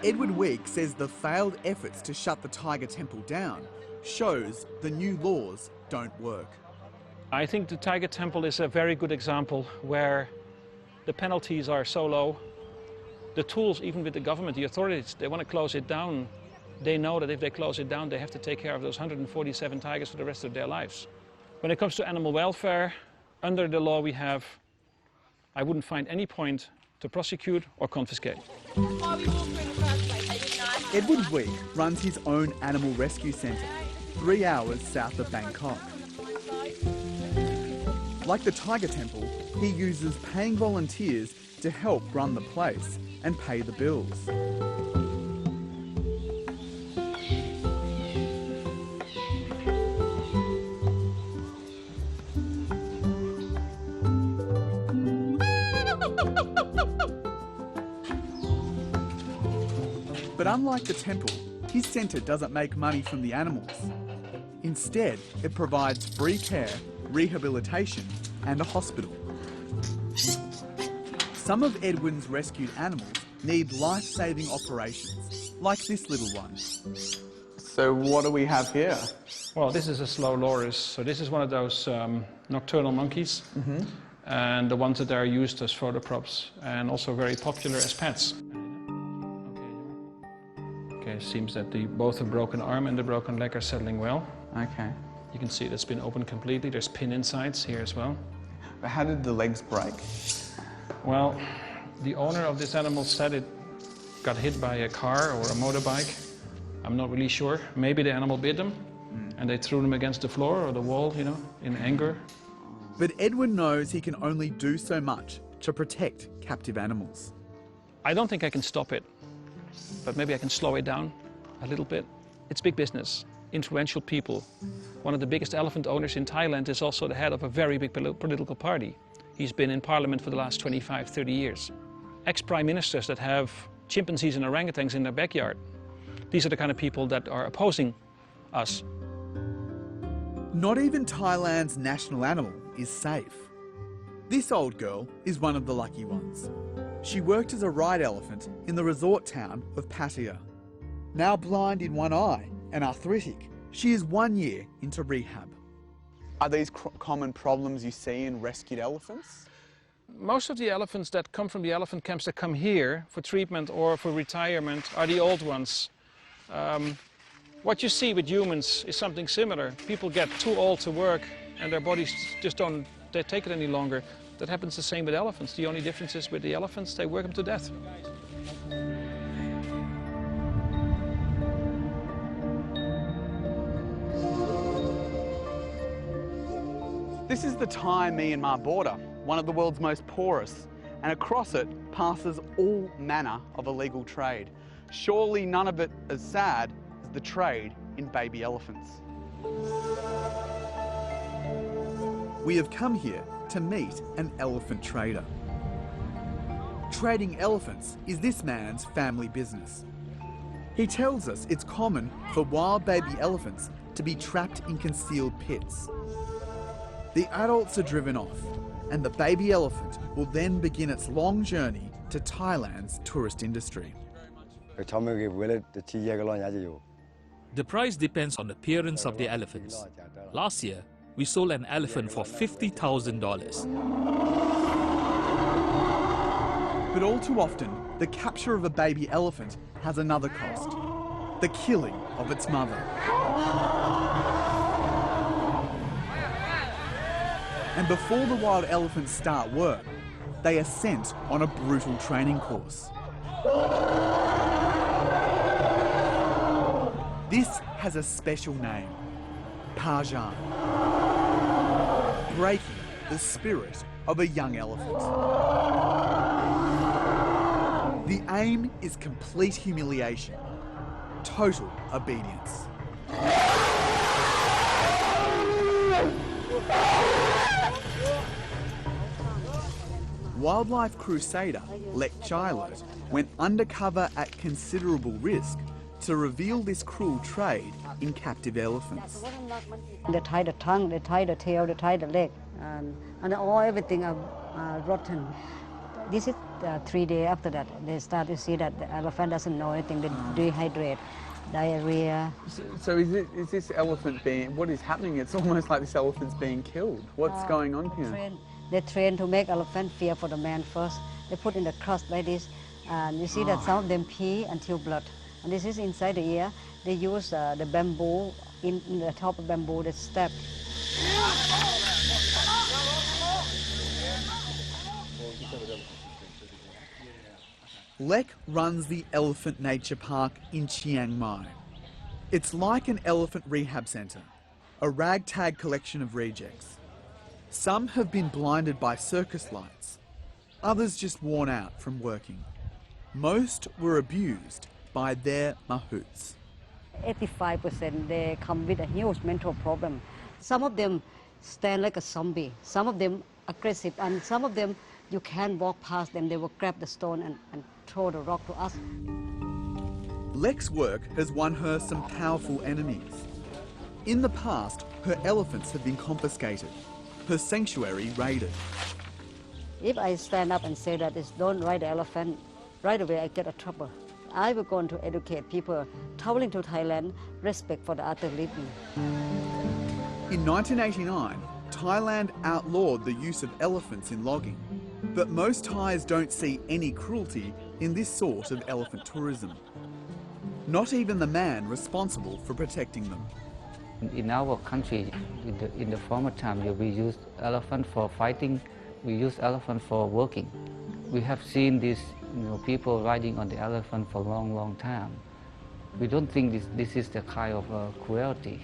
Edward Week says the failed efforts to shut the Tiger Temple down shows the new laws don't work. I think the Tiger Temple is a very good example where the penalties are so low. The tools, even with the government, the authorities, they want to close it down. They know that if they close it down, they have to take care of those 147 tigers for the rest of their lives. When it comes to animal welfare, under the law we have, I wouldn't find any point to prosecute or confiscate. Edward Week runs his own animal rescue centre, 3 hours south of Bangkok. Like the Tiger Temple, he uses paying volunteers to help run the place and pay the bills. But unlike the temple, his centre doesn't make money from the animals. Instead, it provides free care, rehabilitation and a hospital. Some of Edwin's rescued animals need life-saving operations, like this little one. So what do we have here? Well, this is a slow loris, so this is one of those nocturnal monkeys, and the ones that are used as photo props and also very popular as pets. Okay, it seems that both the broken arm and the broken leg are settling well. Okay. You can see it's been opened completely. There's pin insides here as well. But how did the legs break? Well, the owner of this animal said it got hit by a car or a motorbike. I'm not really sure. Maybe the animal bit them and they threw them against the floor or the wall, you know, in anger. But Edwin knows he can only do so much to protect captive animals. I don't think I can stop it, but maybe I can slow it down a little bit. It's big business, influential people. One of the biggest elephant owners in Thailand is also the head of a very big political party. He's been in parliament for the last 25, 30 years. Ex-prime ministers that have chimpanzees and orangutans in their backyard. These are the kind of people that are opposing us. Not even Thailand's national animal is safe. This old girl is one of the lucky ones. She worked as a ride elephant in the resort town of Pattaya. Now blind in one eye and arthritic, she is 1 year into rehab. Are these common problems you see in rescued elephants? Most of the elephants that come from the elephant camps that come here for treatment or for retirement are the old ones. What you see with humans is something similar. People get too old to work and their bodies just don't take it any longer. That happens the same with elephants. The only difference is with the elephants, they work them to death. This is the Thai-Myanmar border, one of the world's most porous, and across it passes all manner of illegal trade. Surely none of it as sad as the trade in baby elephants. We have come here to meet an elephant trader. Trading elephants is this man's family business. He tells us it's common for wild baby elephants to be trapped in concealed pits. The adults are driven off, and the baby elephant will then begin its long journey to Thailand's tourist industry. The price depends on the appearance of the elephants. Last year, we sold an elephant for $50,000. But all too often, the capture of a baby elephant has another cost: the killing of its mother. And before the wild elephants start work, they are sent on a brutal training course. This has a special name: Pajan. Breaking the spirit of a young elephant. The aim is complete humiliation, total obedience. Wildlife crusader Lek Chilot went undercover at considerable risk to reveal this cruel trade in captive elephants. They tie the tongue, they tie the tail, they tie the leg, and all everything are rotten. This is 3 days after that. They start to see that the elephant doesn't know anything. They dehydrate, diarrhea. So is this elephant being, what is happening? It's almost like this elephant's being killed. What's going on here? They train to make elephant fear for the man first. They put in the crust like this. And you see that some of them pee until blood. And this is inside the ear. They use the bamboo, in the top of bamboo, they stab. Lek runs the Elephant Nature Park in Chiang Mai. It's like an elephant rehab centre, a ragtag collection of rejects. Some have been blinded by circus lights, others just worn out from working. Most were abused by their mahouts. 85% they come with a huge mental problem. Some of them stand like a zombie, some of them aggressive, and some of them you can't walk past them. They will grab the stone and throw the rock to us. Lek's work has won her some powerful enemies. In the past, her elephants have been confiscated, her sanctuary raided. If I stand up and say that don't ride the elephant, right away I get a trouble. I will go on to educate people traveling to Thailand, respect for the other living. In 1989, Thailand outlawed the use of elephants in logging. But most Thais don't see any cruelty in this sort of elephant tourism. Not even the man responsible for protecting them. In our country, in the former time, we used elephant for fighting, we used elephant for working. We have seen these people riding on the elephant for a long time. We don't think this is the kind of cruelty.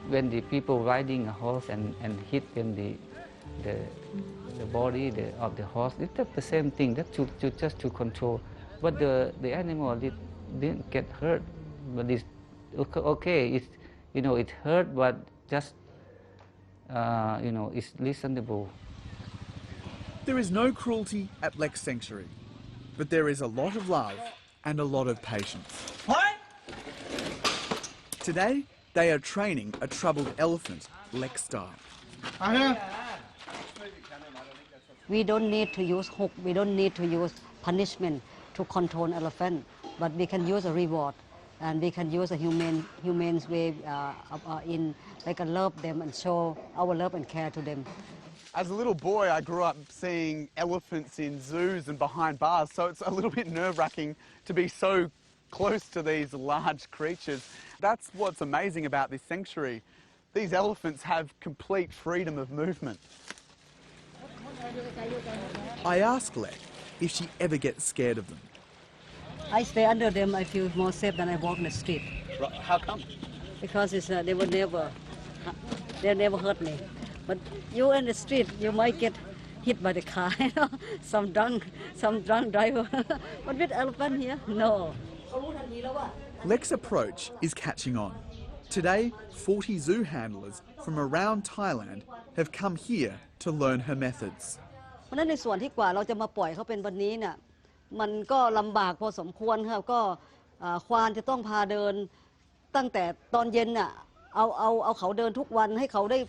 When the people riding a horse and hit in the body of the horse, it's the same thing, that's just to control. But the animal didn't get hurt. But it's okay, it hurt, but just, it's listenable. There is no cruelty at Lek's sanctuary, but there is a lot of love and a lot of patience. What? Today, they are training a troubled elephant, Lek style. We don't need to use hook, we don't need to use punishment to control elephant, but we can use a reward, and we can use a humane way in like love them and show our love and care to them. As a little boy, I grew up seeing elephants in zoos and behind bars, so it's a little bit nerve-wracking to be so close to these large creatures. That's what's amazing about this sanctuary. These elephants have complete freedom of movement. I ask Lek if she ever gets scared of them. I stay under them, I feel more safe than I walk in the street. How come? Because they will never hurt me. But you in the street, you might get hit by the car, some drunk driver. But with elephant here, no. Lek's approach is catching on. Today, 40 zoo handlers from around Thailand have come here to learn her methods. เพราะฉะนั้นในส่วนที่กว่าเราจะมาปล่อยเขาเป็นวันนี้น่ะมันก็ลำบากพอสมควรครับก็ควานจะต้องพาเดินตั้งแต่ตอนเย็นน่ะเอาเขาเดินทุกวันให้เขาได้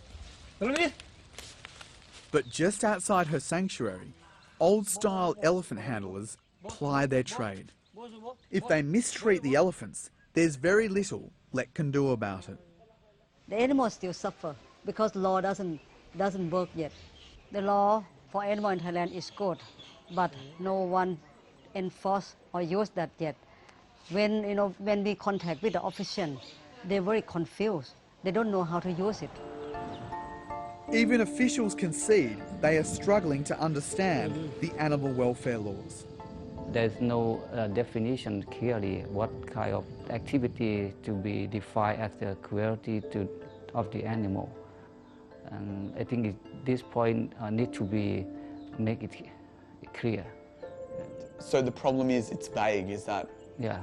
But just outside her sanctuary, old-style elephant handlers ply their trade. If they mistreat the elephants, there's very little Lek can do about it. The animals still suffer because law doesn't work yet. The law for animal in Thailand is good, but no one enforce or use that yet. When we contact with the official, they're very confused. They don't know how to use it. Even officials concede they are struggling to understand the animal welfare laws. There's no definition clearly what kind of activity to be defined as the cruelty of the animal. And I think this point need to be make it clear. So the problem is it's vague, is that? Yeah.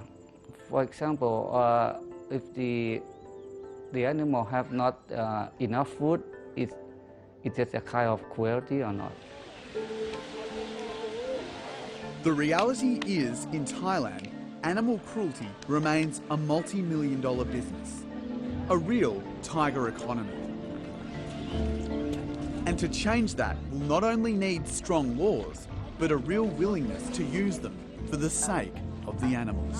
For example, if the animal have not enough food, is it a kind of cruelty or not? The reality is, in Thailand, animal cruelty remains a multi-million-dollar business, a real tiger economy. And to change that will not only need strong laws, but a real willingness to use them for the sake of the animals.